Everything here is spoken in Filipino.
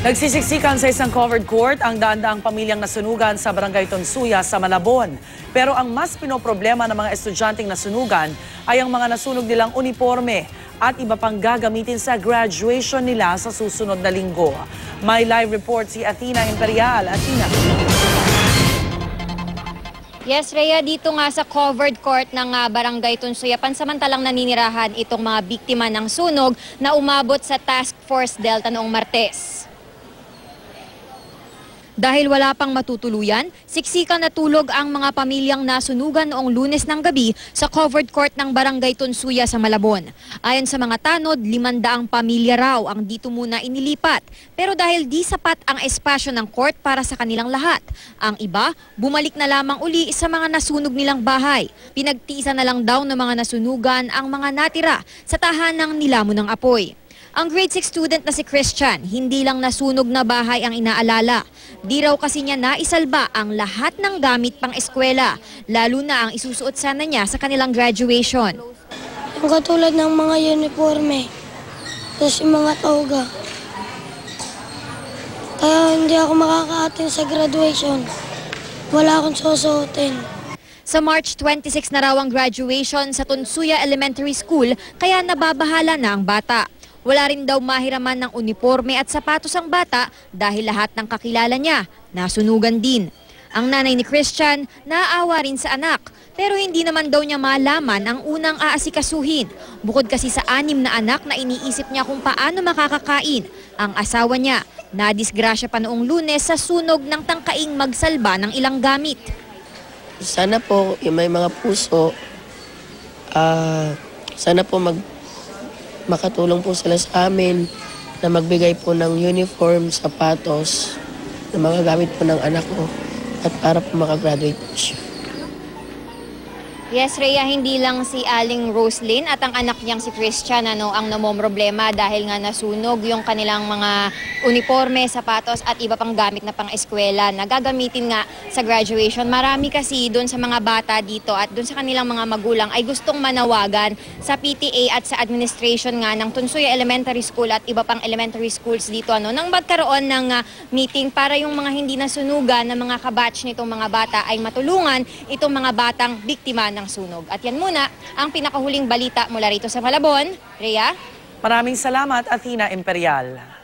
Nagsisiksikan sa isang covered court ang daan-daang pamilyang nasunugan sa Barangay Tonsuya sa Malabon. Pero ang mas pinoproblema ng mga estudyanteng nasunugan ay ang mga nasunog nilang uniforme at iba pang gagamitin sa graduation nila sa susunod na linggo. May live report si Athena Imperial. Athena. Yes, Rhea, dito nga sa covered court ng Barangay Tonsuya, pansamantalang naninirahan itong mga biktima ng sunog na umabot sa Task Force Delta noong Martes. Dahil wala pang matutuluyan, siksikan na tulog ang mga pamilyang nasunugan noong Lunes ng gabi sa covered court ng Barangay Tonsuya sa Malabon. Ayon sa mga tanod, 500 pamilya raw ang dito muna inilipat. Pero dahil di sapat ang espasyo ng court para sa kanilang lahat, ang iba bumalik na lamang uli sa mga nasunog nilang bahay. Pinagtiisan na lang daw ng mga nasunugan ang mga natira sa tahanang nilamon ng apoy. Ang grade 6 student na si Christian, hindi lang nasunog na bahay ang inaalala. Di raw kasi niya naisalba ang lahat ng gamit pang eskwela, lalo na ang isusuot sana niya sa kanilang graduation. Yung katulad ng mga uniforme, tapos yung mga toga. Kaya hindi ako makaka-attend sa graduation. Wala akong susuotin. Sa March 26 na raw ang graduation sa Tonsuya Elementary School, kaya nababahala na ang bata. Wala rin daw mahiraman ng uniforme at sapatos ang bata dahil lahat ng kakilala niya nasunugan din. Ang nanay ni Christian naaawa rin sa anak, pero hindi naman daw niya malaman ang unang aasikasuhin. Bukod kasi sa 6 na anak na iniisip niya kung paano makakakain, ang asawa niya nadisgrasya pa noong Lunes sa sunog ng tangkaing magsalba ng ilang gamit. Sana po may mga puso, sana po makatulong po sila sa amin na magbigay po ng uniform, sapatos na mga gamit po ng anak ko at para po makagraduate po siya. Yes, Rhea, hindi lang si Aling Roslyn at ang anak niyang si Christian ang namomroblema dahil nga nasunog yung kanilang mga uniforme, sapatos at iba pang gamit na pang eskwela na gagamitin nga sa graduation. Marami kasi doon sa mga bata dito at doon sa kanilang mga magulang ay gustong manawagan sa PTA at sa administration nga ng Tonsuya Elementary School at iba pang elementary schools dito nang magkaroon ng meeting para yung mga hindi nasunugan na mga kabatch nitong mga bata ay matulungan itong mga batang biktima ng sunog. At yan muna ang pinakahuling balita mula rito sa Malabon. Rhea? Maraming salamat, Athena Imperial.